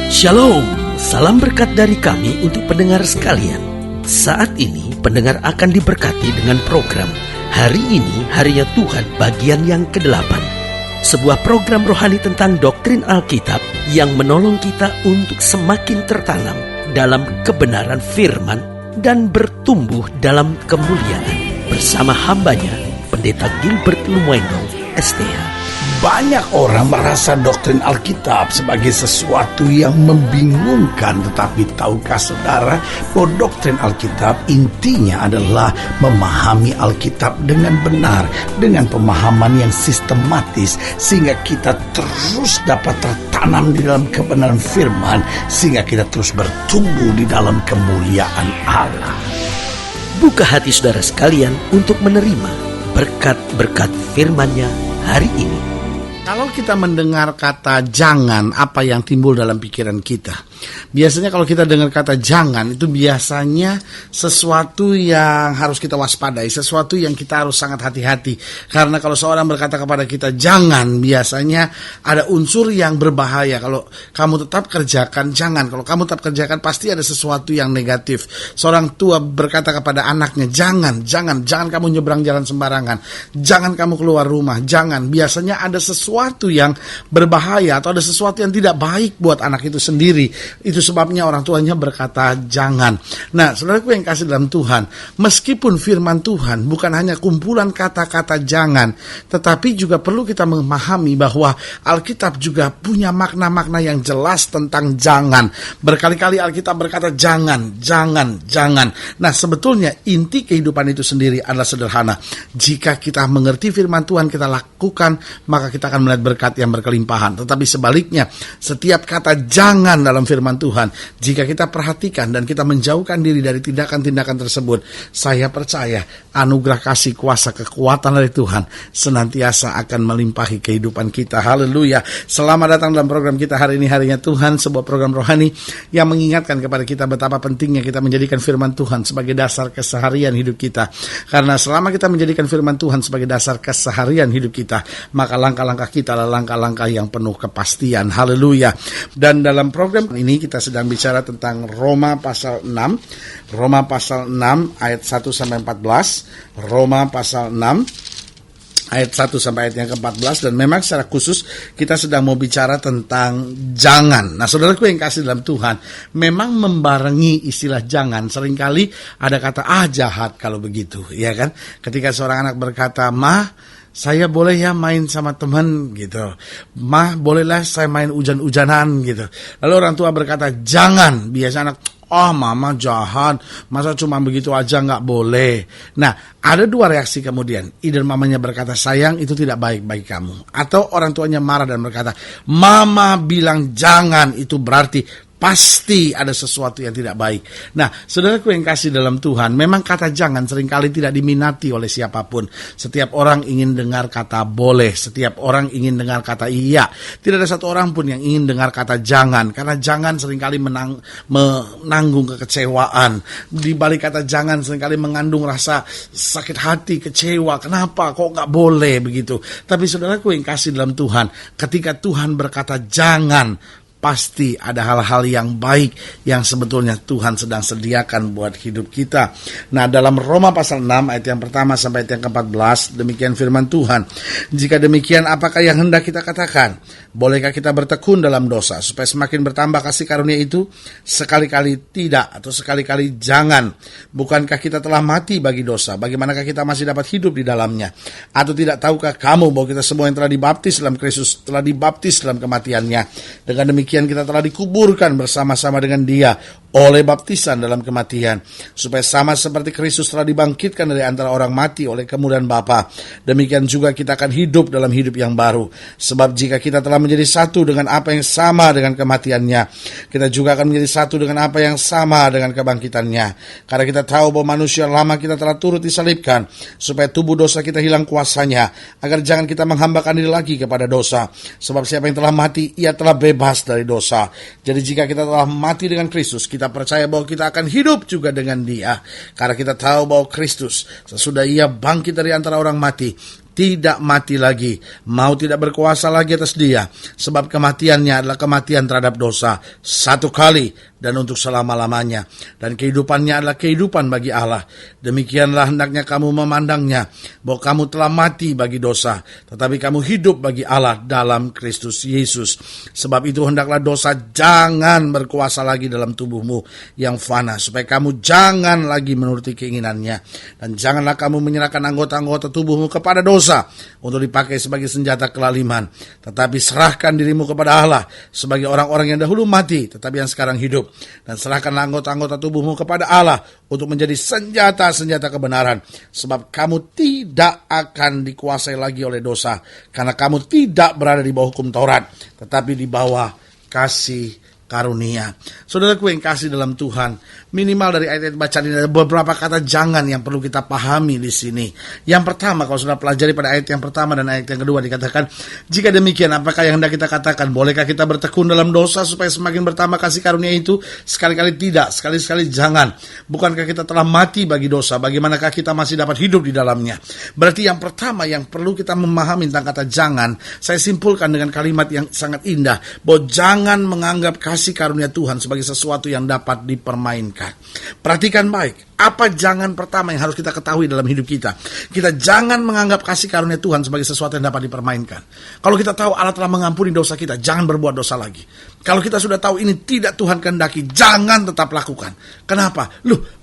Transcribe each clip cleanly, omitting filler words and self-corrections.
Shalom, salam berkat dari kami untuk pendengar sekalian. Saat ini pendengar akan diberkati dengan program Hari Ini Harinya Tuhan bagian yang ke-8. Sebuah program rohani tentang doktrin Alkitab yang menolong kita untuk semakin tertanam dalam kebenaran firman dan bertumbuh dalam kemuliaan. Bersama hambanya, Pendeta Gilbert Lumuendo, STH. Banyak orang merasa doktrin Alkitab sebagai sesuatu yang membingungkan. Tetapi tahukah saudara bahwa doktrin Alkitab intinya adalah memahami Alkitab dengan benar, dengan pemahaman yang sistematis, sehingga kita terus dapat tertanam di dalam kebenaran firman, sehingga kita terus bertumbuh di dalam kemuliaan Allah. Buka hati saudara sekalian untuk menerima berkat-berkat firman-Nya hari ini. Kalau kita mendengar kata jangan, apa yang timbul dalam pikiran kita? Biasanya kalau kita dengar kata jangan, itu biasanya sesuatu yang harus kita waspadai, sesuatu yang kita harus sangat hati-hati. Karena kalau seorang berkata kepada kita jangan, biasanya ada unsur yang berbahaya. Kalau kamu tetap kerjakan, jangan. Kalau kamu tetap kerjakan, pasti ada sesuatu yang negatif. Seorang tua berkata kepada anaknya, jangan kamu nyebrang jalan sembarangan. Jangan kamu keluar rumah, jangan. Biasanya ada sesuatu yang berbahaya atau ada sesuatu yang tidak baik buat anak itu sendiri. Itu sebabnya orang tuanya berkata jangan. Nah, saudaraku yang kasih dalam Tuhan, meskipun firman Tuhan bukan hanya kumpulan kata-kata jangan, tetapi juga perlu kita memahami bahwa Alkitab juga punya makna-makna yang jelas tentang jangan. Berkali-kali Alkitab berkata jangan. Nah, sebetulnya inti kehidupan itu sendiri adalah sederhana. Jika kita mengerti firman Tuhan, kita lakukan, maka kita akan melihat berkat yang berkelimpahan. Tetapi sebaliknya, setiap kata jangan dalam firman Tuhan, jika kita perhatikan dan kita menjauhkan diri dari tindakan-tindakan tersebut, saya percaya anugerah kasih kuasa kekuatan dari Tuhan senantiasa akan melimpahi kehidupan kita. Haleluya. Selamat datang dalam program kita hari ini, Harinya Tuhan, sebuah program rohani yang mengingatkan kepada kita betapa pentingnya kita menjadikan firman Tuhan sebagai dasar keseharian hidup kita. Karena selama kita menjadikan firman Tuhan sebagai dasar keseharian hidup kita, maka langkah-langkah kita adalah langkah-langkah yang penuh kepastian. Haleluya. Dan dalam program ini kita sedang bicara tentang Roma pasal 6. Roma pasal 6 ayat 1 sampai 14. Roma pasal 6 ayat 1 sampai ayat yang ke-14. Dan memang secara khusus kita sedang mau bicara tentang jangan. Nah, saudaraku yang kasih dalam Tuhan, memang membarengi istilah jangan seringkali ada kata jahat kalau begitu, ya kan? Ketika seorang anak berkata, saya boleh ya main sama teman gitu. Bolehlah saya main hujan-hujanan gitu. Lalu orang tua berkata, jangan. Biasa anak, mama jahat. Masa cuma begitu aja gak boleh. Nah, ada dua reaksi kemudian. Either mamanya berkata, sayang itu tidak baik bagi kamu. Atau orang tuanya marah dan berkata, mama bilang jangan, itu berarti pasti ada sesuatu yang tidak baik. Nah, saudaraku yang kasih dalam Tuhan, memang kata jangan seringkali tidak diminati oleh siapapun. Setiap orang ingin dengar kata boleh, setiap orang ingin dengar kata iya. Tidak ada satu orang pun yang ingin dengar kata jangan, karena jangan seringkali menanggung kekecewaan. Di balik kata jangan seringkali mengandung rasa sakit hati, kecewa. Kenapa kok gak boleh begitu? Tapi saudaraku yang kasih dalam Tuhan, ketika Tuhan berkata jangan, pasti ada hal-hal yang baik yang sebetulnya Tuhan sedang sediakan buat hidup kita. Nah, dalam Roma pasal 6 ayat yang pertama sampai ayat yang ke-14, demikian firman Tuhan. Jika demikian, apakah yang hendak kita katakan? Bolehkah kita bertekun dalam dosa supaya semakin bertambah kasih karunia itu? Sekali-kali tidak, atau sekali-kali jangan. Bukankah kita telah mati bagi dosa? Bagaimanakah kita masih dapat hidup di dalamnya? Atau tidak tahukah kamu bahwa kita semua yang telah dibaptis dalam Kristus telah dibaptis dalam kematiannya? Dengan demikian kita telah dikuburkan bersama-sama dengan Dia oleh baptisan dalam kematian, supaya sama seperti Kristus telah dibangkitkan dari antara orang mati oleh kemuliaan Bapa, demikian juga kita akan hidup dalam hidup yang baru. Sebab jika kita telah menjadi satu dengan apa yang sama dengan kematiannya, kita juga akan menjadi satu dengan apa yang sama dengan kebangkitannya. Karena kita tahu bahwa manusia lama kita telah turut disalibkan, supaya tubuh dosa kita hilang kuasanya, agar jangan kita menghambakan diri lagi kepada dosa. Sebab siapa yang telah mati, ia telah bebas dari dosa. Jadi jika kita telah mati dengan Kristus, kita percaya bahwa kita akan hidup juga dengan Dia. Karena kita tahu bahwa Kristus sesudah Ia bangkit dari antara orang mati, tidak mati lagi. Maut tidak berkuasa lagi atas dia, sebab kematiannya adalah kematian terhadap dosa satu kali dan untuk selama-lamanya, dan kehidupannya adalah kehidupan bagi Allah. Demikianlah hendaknya kamu memandangnya, bahwa kamu telah mati bagi dosa, tetapi kamu hidup bagi Allah dalam Kristus Yesus. Sebab itu hendaklah dosa jangan berkuasa lagi dalam tubuhmu yang fana, supaya kamu jangan lagi menuruti keinginannya. Dan janganlah kamu menyerahkan anggota-anggota tubuhmu kepada dosa untuk dipakai sebagai senjata kelaliman, tetapi serahkan dirimu kepada Allah sebagai orang-orang yang dahulu mati, tetapi yang sekarang hidup. Dan serahkanlah anggota-anggota tubuhmu kepada Allah untuk menjadi senjata-senjata kebenaran, sebab kamu tidak akan dikuasai lagi oleh dosa, karena kamu tidak berada di bawah hukum Taurat, tetapi di bawah kasih karunia. Saudaraku yang kasih dalam Tuhan, minimal dari ayat-ayat bacaan ini ada beberapa kata jangan yang perlu kita pahami di sini. Yang pertama, kalau sudah pelajari pada ayat yang pertama dan ayat yang kedua, dikatakan, jika demikian apakah yang hendak kita katakan? Bolehkah kita bertekun dalam dosa supaya semakin bertambah kasih karunia itu? Sekali-kali tidak, sekali-sekali jangan. Bukankah kita telah mati bagi dosa? Bagaimanakah kita masih dapat hidup di dalamnya? Berarti yang pertama yang perlu kita memahami tentang kata jangan, saya simpulkan dengan kalimat yang sangat indah, bahwa jangan menganggap kasih karunia Tuhan sebagai sesuatu yang dapat dipermainkan. Perhatikan baik, apa jangan pertama yang harus kita ketahui dalam hidup kita? Kita jangan menganggap kasih karunia Tuhan sebagai sesuatu yang dapat dipermainkan. Kalau kita tahu Allah telah mengampuni dosa kita, jangan berbuat dosa lagi. Kalau kita sudah tahu ini tidak Tuhan kehendaki, jangan tetap lakukan. Kenapa?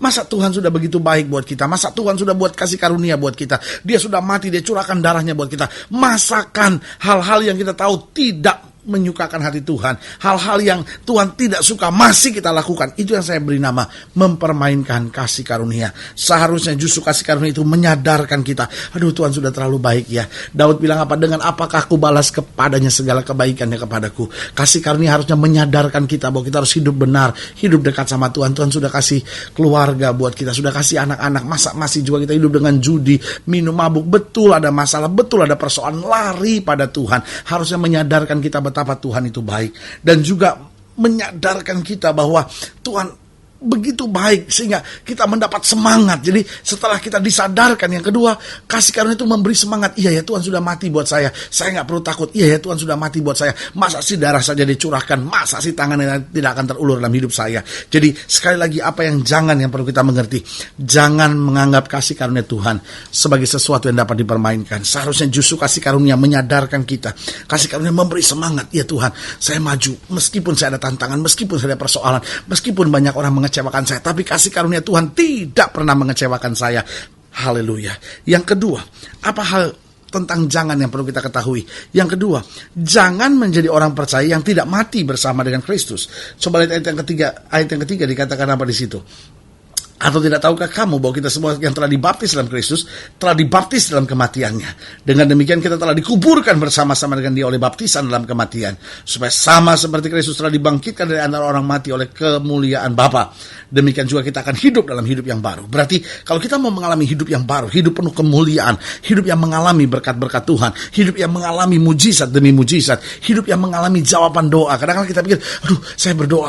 Masa Tuhan sudah begitu baik buat kita? Masa Tuhan sudah buat kasih karunia buat kita? Dia sudah mati, dia curahkan darahnya buat kita. Masakan hal-hal yang kita tahu tidak menyukakan hati Tuhan, hal-hal yang Tuhan tidak suka masih kita lakukan? Itu yang saya beri nama mempermainkan kasih karunia. Seharusnya justru kasih karunia itu menyadarkan kita, aduh Tuhan sudah terlalu baik ya. Daud bilang apa? Dengan apakah aku balas kepadanya segala kebaikannya kepadaku? Kasih karunia harusnya menyadarkan kita bahwa kita harus hidup benar, hidup dekat sama Tuhan. Tuhan sudah kasih keluarga buat kita, sudah kasih anak-anak. Masa masih juga kita hidup dengan judi, minum mabuk? Betul ada masalah, betul ada persoalan, lari pada Tuhan. Harusnya menyadarkan kita betapa Tuhan itu baik, dan juga menyadarkan kita bahwa Tuhan begitu baik sehingga kita mendapat semangat. Jadi setelah kita disadarkan, yang kedua, kasih karunia itu memberi semangat. Iya ya, Tuhan sudah mati buat saya nggak perlu takut. Iya ya, Tuhan sudah mati buat saya. Masa sih darah saja dicurahkan, masa sih tangannya tidak akan terulur dalam hidup saya? Jadi sekali lagi, apa yang jangan yang perlu kita mengerti, jangan menganggap kasih karunia Tuhan sebagai sesuatu yang dapat dipermainkan. Seharusnya justru kasih karunia menyadarkan kita, kasih karunia memberi semangat. Ya Tuhan, saya maju meskipun saya ada tantangan, meskipun saya ada persoalan, meskipun banyak orang mengecewakan saya, tapi kasih karunia Tuhan tidak pernah mengecewakan saya. Haleluya. Yang kedua, apa hal tentang jangan yang perlu kita ketahui? Yang kedua, jangan menjadi orang percaya yang tidak mati bersama dengan Kristus. Coba lihat ayat yang ketiga dikatakan apa di situ? Atau tidak tahukah kamu bahwa kita semua yang telah dibaptis dalam Kristus telah dibaptis dalam kematiannya? Dengan demikian kita telah dikuburkan bersama-sama dengan dia oleh baptisan dalam kematian, supaya sama seperti Kristus telah dibangkitkan dari antara orang mati oleh kemuliaan Bapa, demikian juga kita akan hidup dalam hidup yang baru. Berarti kalau kita mau mengalami hidup yang baru, hidup penuh kemuliaan, hidup yang mengalami berkat-berkat Tuhan, hidup yang mengalami mujizat demi mujizat, hidup yang mengalami jawaban doa. Kadang-kadang kita pikir, aduh saya berdoa,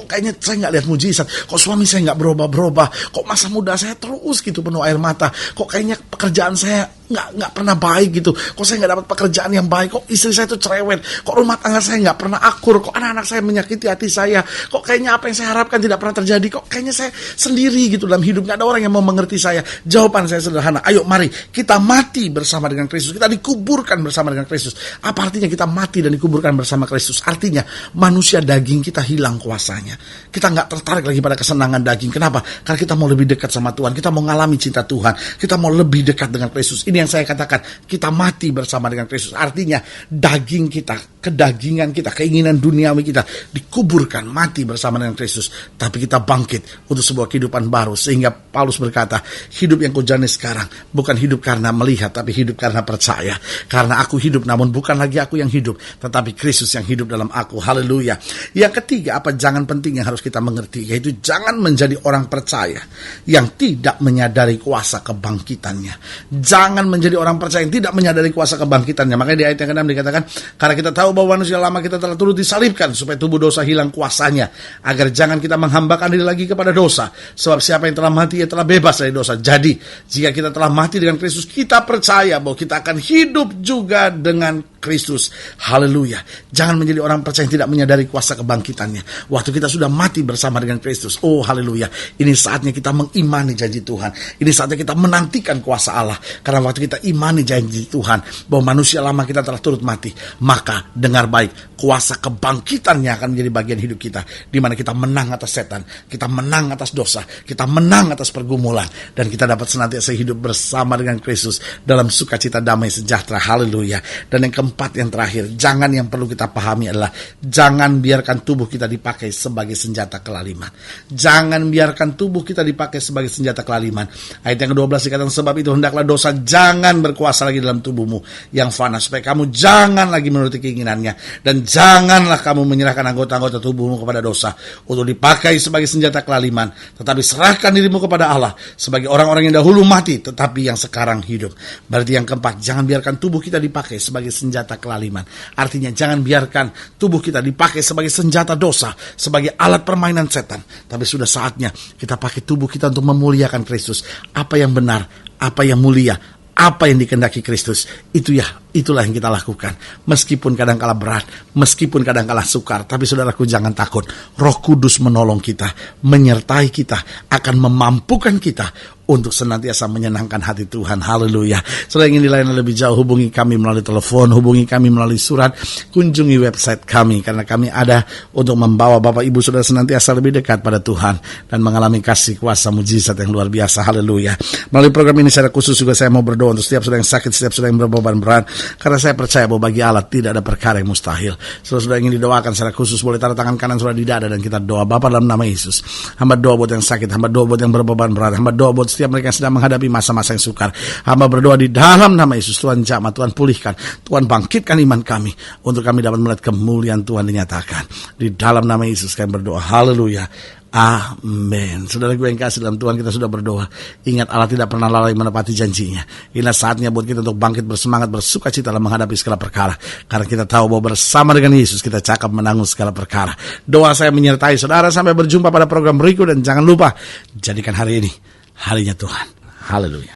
kok kayaknya saya nggak lihat mujizat, kok suami saya nggak berubah-berubah, kok masa muda saya terus gitu penuh air mata, kok kayaknya pekerjaan saya nggak pernah baik gitu, kok saya nggak dapat pekerjaan yang baik, kok istri saya tuh cerewet, kok rumah tangga saya nggak pernah akur, kok anak-anak saya menyakiti hati saya, kok kayaknya apa yang saya harapkan tidak pernah terjadi, kok kayaknya saya sendiri gitu dalam hidup, nggak ada orang yang mau mengerti saya. Jawaban saya sederhana, ayo mari kita mati bersama dengan Kristus, kita dikuburkan bersama dengan Kristus. Apa artinya kita mati dan dikuburkan bersama Kristus? Artinya manusia daging kita hilang kuasanya, kita nggak tertarik lagi pada kesenangan daging. Kenapa? Karena kita mau lebih dekat sama Tuhan, kita mau ngalami cinta Tuhan, kita mau lebih dekat dengan Kristus. Ini yang saya katakan, kita mati bersama dengan Kristus. Artinya daging kita, kedagingan kita, keinginan duniawi kita dikuburkan, mati bersama dengan Kristus. Tapi kita bangkit untuk sebuah kehidupan baru. Sehingga Paulus berkata, hidup yang kujalani sekarang bukan hidup karena melihat, tapi hidup karena percaya. Karena aku hidup, namun bukan lagi aku yang hidup, tetapi Kristus yang hidup dalam aku. Haleluya. Yang ketiga, apa jangan penting yang harus kita mengerti, yaitu jangan menjadi orang percaya yang tidak menyadari kuasa kebangkitannya. Jangan Jangan menjadi orang percaya yang tidak menyadari kuasa kebangkitannya. Makanya di ayat yang ke-6 dikatakan, karena kita tahu bahwa manusia lama kita telah turut disalibkan, supaya tubuh dosa hilang kuasanya, agar jangan kita menghambakan diri lagi kepada dosa. Sebab siapa yang telah mati, ia telah bebas dari dosa. Jadi, jika kita telah mati dengan Kristus, kita percaya bahwa kita akan hidup juga dengan Kristus. Haleluya. Jangan menjadi orang percaya yang tidak menyadari kuasa kebangkitannya. Waktu kita sudah mati bersama dengan Kristus. Oh haleluya. Ini saatnya kita mengimani janji Tuhan. Ini saatnya kita menantikan kuasa Allah. Karena waktu kita imani janji Tuhan bahwa manusia lama kita telah turut mati, maka dengar baik, kuasa kebangkitannya akan menjadi bagian hidup kita. Di mana kita menang atas setan, kita menang atas dosa, kita menang atas pergumulan, dan kita dapat senantiasa hidup bersama dengan Kristus dalam sukacita, damai, sejahtera. Haleluya. Dan yang keempat, yang terakhir, jangan yang perlu kita pahami adalah jangan biarkan tubuh kita dipakai sebagai senjata kelaliman. Jangan biarkan tubuh kita dipakai sebagai senjata kelaliman. Ayat yang ke-12 dikatakan, sebab itu hendaklah dosa jangan berkuasa lagi dalam tubuhmu yang fana, supaya kamu jangan lagi menuruti keinginannya, dan janganlah kamu menyerahkan anggota-anggota tubuhmu kepada dosa untuk dipakai sebagai senjata kelaliman, tetapi serahkan dirimu kepada Allah sebagai orang-orang yang dahulu mati tetapi yang sekarang hidup. Berarti yang keempat, jangan biarkan tubuh kita dipakai sebagai senjata kelaliman. Artinya jangan biarkan tubuh kita dipakai sebagai senjata dosa, sebagai alat permainan setan. Tapi sudah saatnya kita pakai tubuh kita untuk memuliakan Kristus. Apa yang benar, apa yang mulia, apa yang dikehendaki Kristus, itulah yang kita lakukan. Meskipun kadang-kala berat, meskipun kadang-kala sukar, tapi saudaraku jangan takut. Roh Kudus menolong kita, menyertai kita, akan memampukan kita untuk senantiasa menyenangkan hati Tuhan. Haleluya. Saudara ingin dilayani lebih jauh, hubungi kami melalui telepon, hubungi kami melalui surat, kunjungi website kami, karena kami ada untuk membawa Bapak Ibu Saudara senantiasa lebih dekat pada Tuhan dan mengalami kasih kuasa mujizat yang luar biasa. Haleluya. Melalui program ini secara khusus juga saya mau berdoa untuk setiap saudara yang sakit, setiap saudara yang berbeban berat, karena saya percaya bahwa bagi Allah tidak ada perkara yang mustahil. Saudara ingin didoakan secara khusus, boleh taruh tangan kanan saudara di dada dan kita doa. Bapa, dalam nama Yesus, hamba doa buat yang sakit, hamba doa buat yang berbeban berat, hamba doa buat setiap mereka yang sedang menghadapi masa-masa yang sukar. Hamba berdoa di dalam nama Yesus, Tuhan jamah, Tuhan pulihkan, Tuhan bangkitkan iman kami untuk kami dapat melihat kemuliaan Tuhan dinyatakan. Di dalam nama Yesus kami berdoa. Haleluya. Amin. Saudara gue yang kasih dalam Tuhan, kita sudah berdoa. Ingat, Allah tidak pernah lalai menepati janjinya. Inilah saatnya buat kita untuk bangkit bersemangat, bersuka cita dalam menghadapi segala perkara. Karena kita tahu bahwa bersama dengan Yesus kita cakap menanggung segala perkara. Doa saya menyertai saudara sampai berjumpa pada program berikut. Dan jangan lupa, jadikan hari ini harinya Tuhan. Haleluya.